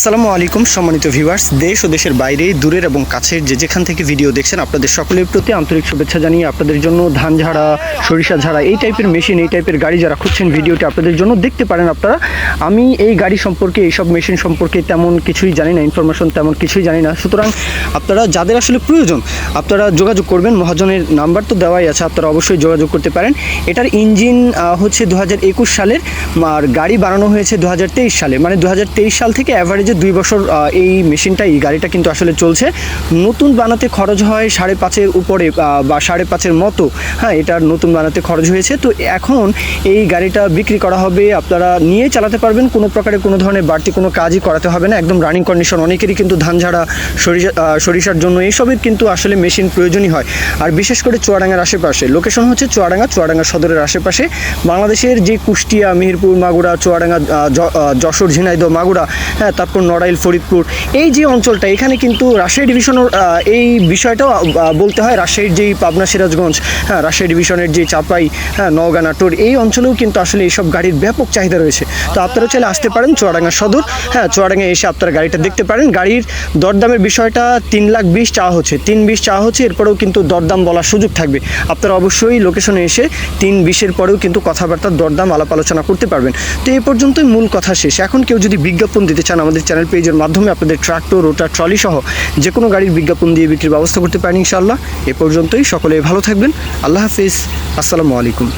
আসসালামু আলাইকুম সম্মানিত ভিউয়ার্স, দেশ ও দেশের বাইরে দূরের এবং কাছের যেখান থেকে ভিডিও দেখছেন আপনাদের সকলের প্রতি আন্তরিক শুভেচ্ছা জানিয়ে আপনাদের জন্য ধান ঝাড়া, সরিষা ঝাড়া এই টাইপের মেশিন, এই টাইপের গাড়ি যারা খুঁজছেন ভিডিওটি আপনাদের জন্য দেখতে পারেন আপনারা। আমি এই গাড়ি সম্পর্কে, এইসব মেশিন সম্পর্কে তেমন কিছুই জানি না, ইনফরমেশন তেমন কিছুই জানি না। সুতরাং আপনারা যাদের আসলে প্রয়োজন আপনারা যোগাযোগ করবেন। মহাজনের নাম্বার তো দেওয়াই আছে, আপনারা অবশ্যই যোগাযোগ করতে পারেন। এটার ইঞ্জিন হচ্ছে 2021 সালের, আর গাড়ি বানানো হয়েছে 2023 সালে, মানে 2023 সাল থেকে অ্যাভারেজে 2 বছর এই মেশিনটা, এই গাড়িটা কিন্তু আসলে চলছে। নতুন বানাতে খরচ হয় 5.5-এর উপরে বা 5.5-এর মতো। হ্যাঁ, এটার নতুন বানাতে খরচ হয়েছে। তো এখন এই গাড়িটা বিক্রি করা হবে, আপনারা নিয়ে চালাতে পারবেন, কোনো প্রকারে কোনো ধরনের বাড়তি কোনো কাজই করাতে হবে না, একদম রানিং কন্ডিশন। অনেকেরই কিন্তু ধান ঝাড়া, সরিষার জন্য এইসবের কিন্তু আসলে মেশিন প্রয়োজনই হয়। আর বিশেষ করে চুয়াডাঙ্গার আশেপাশে, লোকেশন হচ্ছে চুয়াডাঙ্গা সদরের আশেপাশে। বাংলাদেশের যে কুষ্টিয়া, মেহেরপুর, মাগুরা, চুয়াডাঙ্গা, যশোর, ঝিনাইদহ, মাগুরা, হ্যাঁ, তারপর নড়াইল, ফরিদপুর, এই যে অঞ্চলটা, এখানে কিন্তু রাজশাহী ডিভিশনের এই বিষয়টাও বলতে হয়। রাজশাহীর যেই পাবনা, সিরাজগঞ্জ, হ্যাঁ, রাজশাহী ডিভিশনের যে চাপাই, হ্যাঁ, নওগাঁ, নাটোর, এই অঞ্চলেও কিন্তু আসলে এইসব গাড়ির ব্যাপক চাহিদা রয়েছে। তো আপনারা চাইলে আসতে পারেন চুয়াডাঙ্গা সদর, হ্যাঁ, চুয়াডাঙ্গায় এসে আপনারা গাড়িটা দেখতে পারেন। গাড়ির দরদামের বিষয়টা 3,20,000 চাওয়া হচ্ছে, 3,20,000 চাওয়া হচ্ছে। এরপরেও কিন্তু দরদাম বলার সুযোগ থাকবে। আপনারা অবশ্যই লোকেশনে এসে 3,20,000-এর পরেও কিন্তু কথাবার্তার দরদাম আলাপ আলোচনা করতে পারবেন। তো এই পর্যন্তই মূল কথা শেষ। এখন কেউ যদি বিজ্ঞাপন দিতে চান আমাদের চ্যানেল পেজের মাধ্যমে আপনাদের ট্রাক্টর, রোটার, ট্রলি সহ যে কোনো গাড়ির বিজ্ঞাপন দিয়ে বিক্রির ব্যবস্থা করতে পারেন ইনশাআল্লাহ। এ পর্যন্তই, সকলে ভালো থাকবেন। আল্লাহ হাফিজ, আসসালামু আলাইকুম।